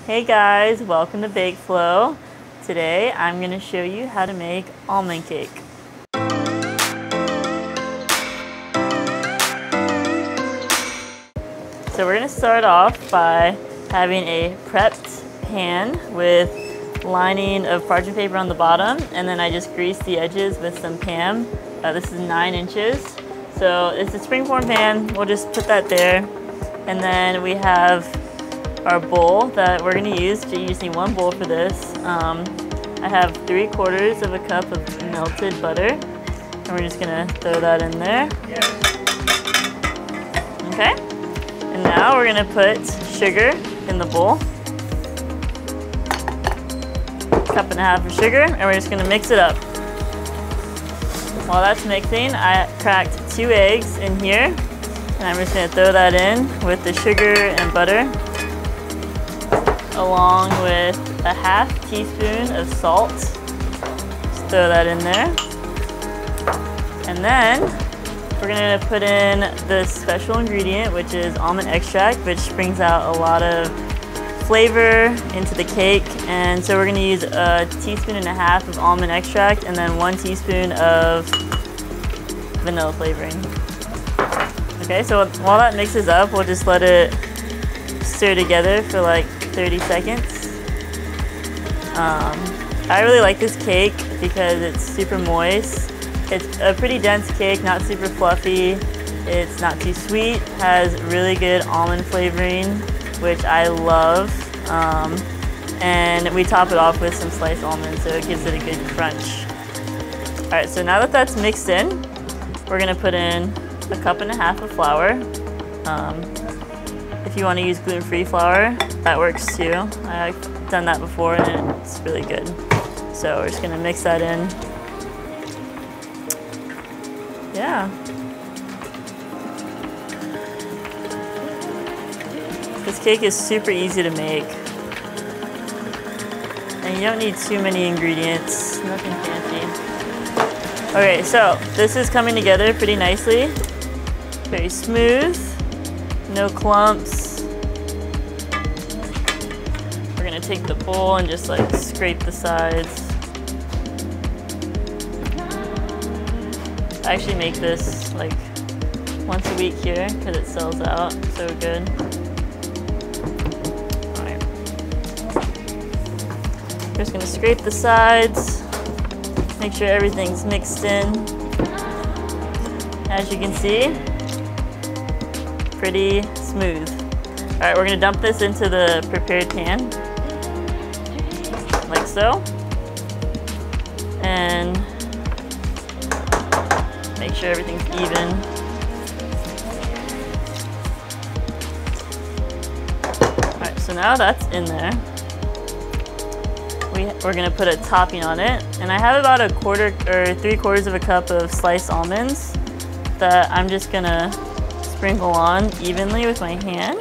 Hey guys, welcome to Bake Flow. Today I'm going to show you how to make almond cake. So we're going to start off by having a prepped pan with lining of parchment paper on the bottom, and then I just greased the edges with some Pam. This is 9 inches. So it's a springform pan, we'll just put that there. And then we have our bowl that we're going to use. You just need one bowl for this. I have 3/4 of a cup of melted butter, and we're just going to throw that in there. Okay, and now we're going to put sugar in the bowl. 1.5 cups of sugar, and we're just going to mix it up. While that's mixing, I cracked 2 eggs in here, and I'm just going to throw that in with the sugar and butter, along with a 1/2 teaspoon of salt. Just throw that in there. And then we're going to put in this special ingredient, which is almond extract, which brings out a lot of flavor into the cake. And so we're going to use 1.5 teaspoons of almond extract and then 1 teaspoon of vanilla flavoring. Okay, so while that mixes up, we'll just let it stir together for like 30 seconds. I really like this cake because it's super moist. It's a pretty dense cake, not super fluffy. It's not too sweet, has really good almond flavoring, which I love. And we top it off with some sliced almonds, so it gives it a good crunch. All right, so now that that's mixed in, we're gonna put in 1.5 cups of flour. If you want to use gluten-free flour, that works too. I've done that before and it's really good. So we're just gonna mix that in. Yeah. This cake is super easy to make. And you don't need too many ingredients, nothing fancy. Okay, so this is coming together pretty nicely. Very smooth, no clumps. We're gonna take the bowl and just like scrape the sides. I actually make this like once a week here because it sells out so good. Alright. Just gonna scrape the sides, make sure everything's mixed in. As you can see, pretty smooth. All right, we're gonna dump this into the prepared pan, like so. And make sure everything's even. All right, so now that's in there. We're gonna put a topping on it. And I have about 1/4 or 3/4 of a cup of sliced almonds that I'm just gonna sprinkle on evenly with my hand.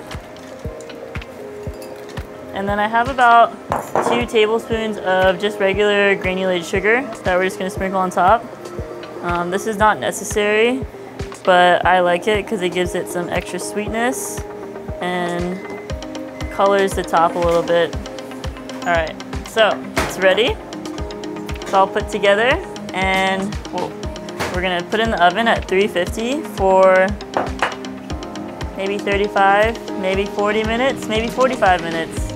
And then I have about 2 tablespoons of just regular granulated sugar that we're just gonna sprinkle on top. This is not necessary, but I like it because it gives it some extra sweetness and colors the top a little bit. All right, so it's ready. It's all put together, and we're gonna put it in the oven at 350 for maybe 35, maybe 40 minutes, maybe 45 minutes.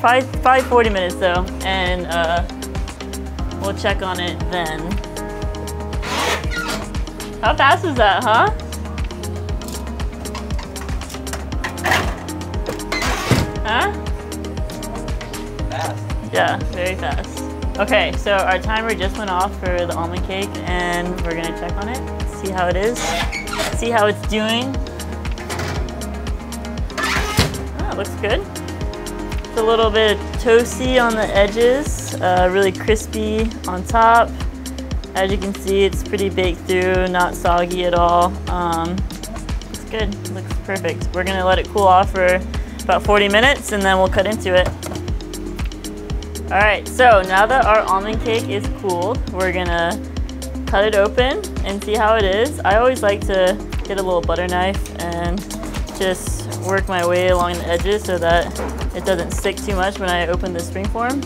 Probably 40 minutes though, and we'll check on it then. How fast is that, huh? Huh? Fast. Yeah, very fast. Okay, so our timer just went off for the almond cake, and we're gonna check on it, see how it is, see how it's doing. It looks good. It's a little bit toasty on the edges, really crispy on top. As you can see, it's pretty baked through, not soggy at all. Looks good, looks perfect. We're gonna let it cool off for about 40 minutes and then we'll cut into it. All right, so now that our almond cake is cooled, we're gonna cut it open and see how it is. I always like to get a little butter knife and just work my way along the edges so that it doesn't stick too much when I open the springform.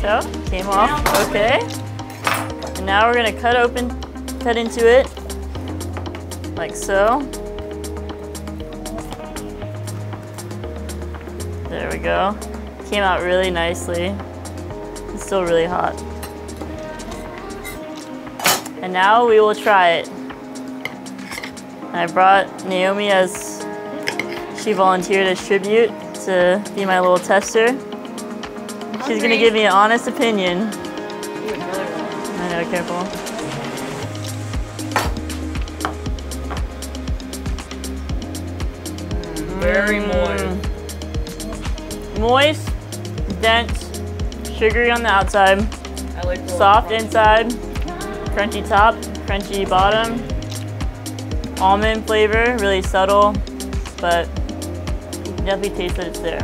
So, came off, okay. And now we're gonna cut into it, like so. There we go. Came out really nicely. It's still really hot. And now we will try it. I brought Naomi as she volunteered as tribute to be my little tester. She's gonna give me an honest opinion. I know, careful. Very moist. Moist, dense, sugary on the outside, I like the soft inside, crunchy top, crunchy bottom. Almond flavor, really subtle, but you can definitely taste that it's there.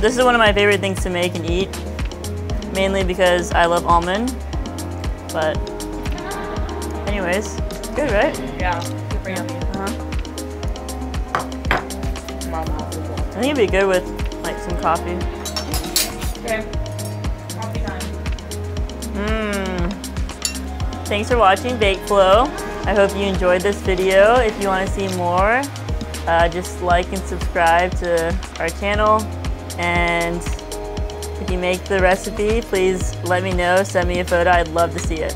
This is one of my favorite things to make and eat, mainly because I love almond. But anyways, good, right? Yeah, super yummy. I think it'd be good with like some coffee. Okay, coffee time. Thanks for watching Bake Flow. I hope you enjoyed this video. If you want to see more, just like and subscribe to our channel. And if you make the recipe, please let me know, send me a photo. I'd love to see it.